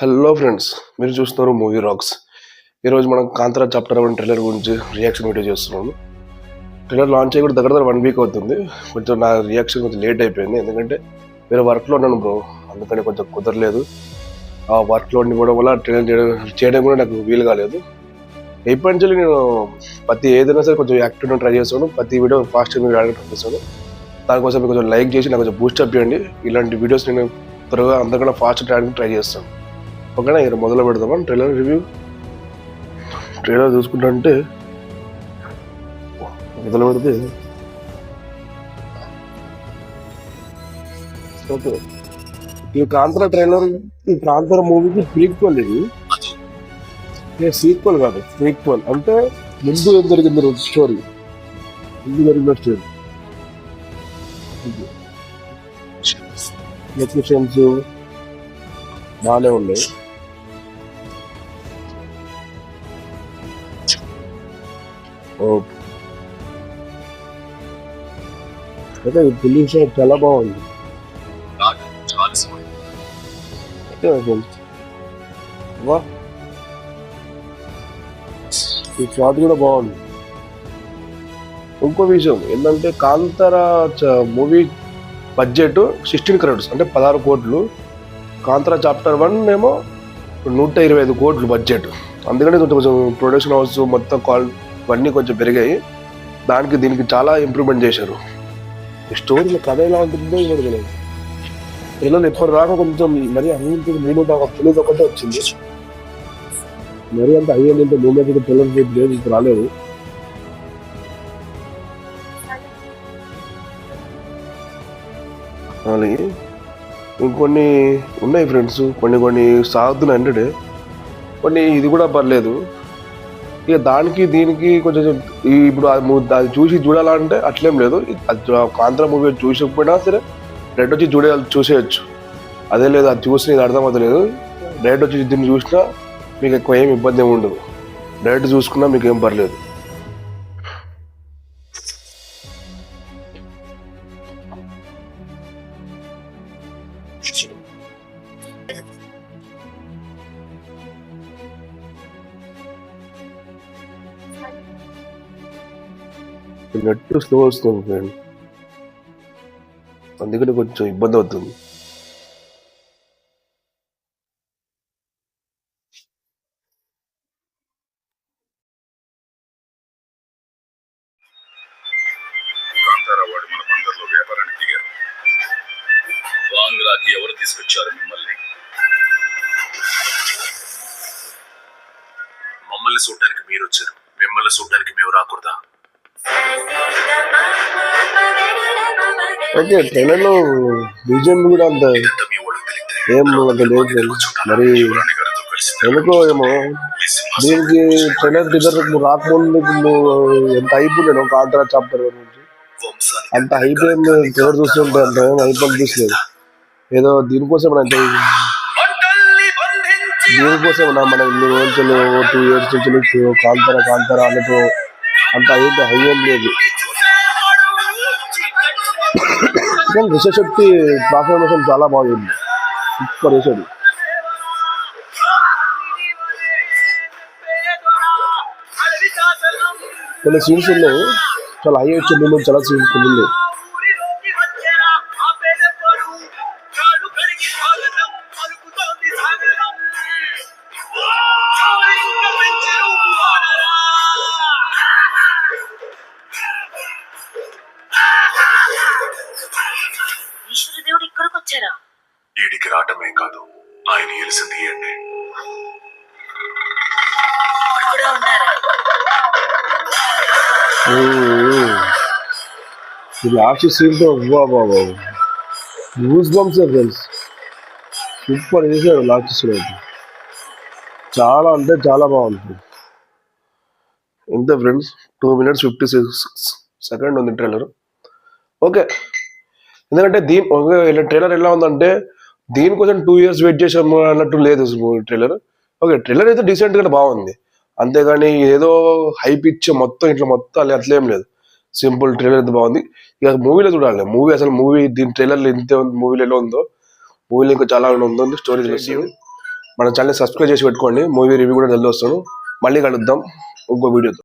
Hello friends, మీరు చూస్తున్నారు movie rocks. ఈరోజు మనం కాంతారా చాప్టర్ 1 ట్రైలర్ గురించి రియాక్షన్ వీడియో చేస్తున్నాము. ట్రైలర్ లాంచ్ అయ్యి కూడా దగ్గర 1 వీక్ అవుతుంది. కొంచెం నా రియాక్షన్ కొంచెం లేట్ అయిపోయింది, ఎందుకంటే వేరే వర్క్లో ఉన్నాను బ్రో, అందుకని కొంచెం కుదరలేదు. ఆ వర్క్లో కూడా వల్ల ట్రైలర్ చేయడం కూడా నాకు వీలు కాలేదు. ఎప్పటి నుంచి నేను ఏదైనా సరే కొంచెం యాక్టివ్గా ట్రై చేస్తాను, ప్రతి వీడియో ఫాస్ట్గా మీరు ట్రై చేస్తాను. దానికోసం కొంచెం లైక్ చేసి నాకు కొంచెం బూస్టప్ చేయండి. ఇలాంటి వీడియోస్ నేను త్వరగా అందరికన్నా ఫాస్ట్ ట్రై చేస్తాను. ఓకేనా, ఇక్కడ మొదలు పెడదామా ట్రైలర్ రివ్యూ. ట్రైలర్ చూసుకుంటే మొదలు పెడితే ఓకే, ఈ కాంతారా ట్రైలర్, ఈ కాంతారా మూవీకి ప్రీక్వెల్. ఇది సీక్వెల్ కాదు, ప్రీక్వెల్. అంటే ముందు ఏం జరిగింది స్టోరీ, ముందు జరిగిన స్టోరీ. లొకేషన్స్ బాగానే ఉన్నాయి. అయితే పోలీస్ చాలా బాగుంది. ఈ షాట్ కూడా బాగుంది. ఇంకో విషయం ఏంటంటే కాంతారా మూవీ బడ్జెట్ 16 crores, అంటే 16 కోట్లు. కాంతారా చాప్టర్ 1 ఏమో 125 కోట్లు బడ్జెట్. అందుకని కొంచెం ప్రొడక్షన్ హౌస్ మొత్తం ఇవన్నీ కొంచెం పెరిగాయి. దీనికి చాలా ఇంప్రూవ్మెంట్ చేశారు. ఈ స్టోరీలో కథ ఎలా ఉంటుందో ఇవ్వదు తెలియదు. పిల్లలు ఎప్పుడు రాక కొంచెం మరీ అన్నింటి మూమెంట్ తెలియదు, ఒకటే వచ్చింది. మరీ అంత అయ్యేంత మూమెంట్ పిల్లలు లేదు, ఇప్పుడు రాలేదు. అలాగే ఇంకొన్ని ఉన్నాయి ఫ్రెండ్స్, కొన్ని సాగుతున్నాయి. అంటే కొన్ని ఇది కూడా పర్లేదు. ఇక దానికి దీనికి కొంచెం ఇప్పుడు అది చూడాలంటే అట్లేం లేదు. కాంతారా మూవీ చూసకపోయినా సరే డైరెక్ట్ వచ్చి చూసేయచ్చు. అదే లేదు, అది చూసి ఇది అర్థమవుతలేదు, డైరెక్ట్ వచ్చి దీన్ని చూసినా మీకు ఎక్కువ ఏం ఇబ్బంది ఏమి ఉండదు. డైరెక్ట్ చూసుకున్నా మీకు ఏం పర్లేదు. నెట్ స్లో వస్తుంది ఫ్రెండ్, అందుకని కొంచెం ఇబ్బంది అవుతుంది. కాంతారా వాడు మన బందర్లో వ్యాపారానికి దిగారు. వాంగ్లాకి ఎవరు తీసుకొచ్చారు మిమ్మల్ని? మమ్మల్ని చూడటానికి మీరు వచ్చారు, మిమ్మల్ని చూడటానికి మేము రాకూడదా? ఓకే, ట్రైలర్లో బీజిఎం కూడా అంత ఏం అంత లేదు. మరి ఎందుకో ఏమో దీనికి ట్రైలర్ టిజర్ రాకముందు ఎంత అయిపోయాను కాంతారా చాప్టర్ గురించి, అంత అయిపోయింది. ట్రైలర్ చూస్తుంటే అంత ఏం అయిపోయింది. ఏదో దీనికోసం మన ఇన్ని రోజులు 2 years నుంచి కాంతారా అన్నట్టు అంత అయితే హైయం లేదు. విశ్వశక్తి ట్రాన్స్ఫర్మేషన్ చాలా బాగుంది, సూపర్ వేసాడు. కొన్ని సీన్స్ ఉన్నాయి, చాలా హై వచ్చే మూమెంట్, చాలా సీన్స్ ఉంది. ఈశ్వరదేవుడు ఇక్కడికి వచ్చారా? ఈడికి రావటమే కాదు, ఆయన తెలిసింది ఏంటి కూడా ఉన్నారా? లాస్ట్ సీన్ తో న్యూస్ బంప్స్ ఫ్రెండ్స్, సూపర్ చేశాడు లాస్ట్ సీన్ అయితే. చాలా అంటే చాలా బాగుంటుంది. ఇంత ఫ్రెండ్స్ 2 minutes 56 seconds ఉంది ట్రైలర్. ఓకే, ఎందుకంటే ట్రైలర్ ఎలా ఉందంటే దీనికోసం 2 years వెయిట్ చేసాము అన్నట్టు లేదు ట్రైలర్. ఓకే, ట్రైలర్ అయితే డీసెంట్ గా బాగుంది, అంతేగాని ఏదో హైప్ ఇచ్చే మొత్తం అట్లేం లేదు. సింపుల్ ట్రైలర్ అయితే బాగుంది. ఇక మూవీలో చూడాలి, మూవీ దీని ట్రైలర్లో ఇంతే ఉంది, మూవీలో ఎలా ఉందో మూవీలో ఇంకా చాలా ఉందో స్టోరీ తెలుస్తుంది. మన ఛానల్ సబ్స్క్రైబ్ చేసి పెట్టుకోండి. మూవీ రివ్యూ కూడా జల్ది వస్తాను. మళ్ళీ కలుద్దాం ఇంకో వీడియోతో.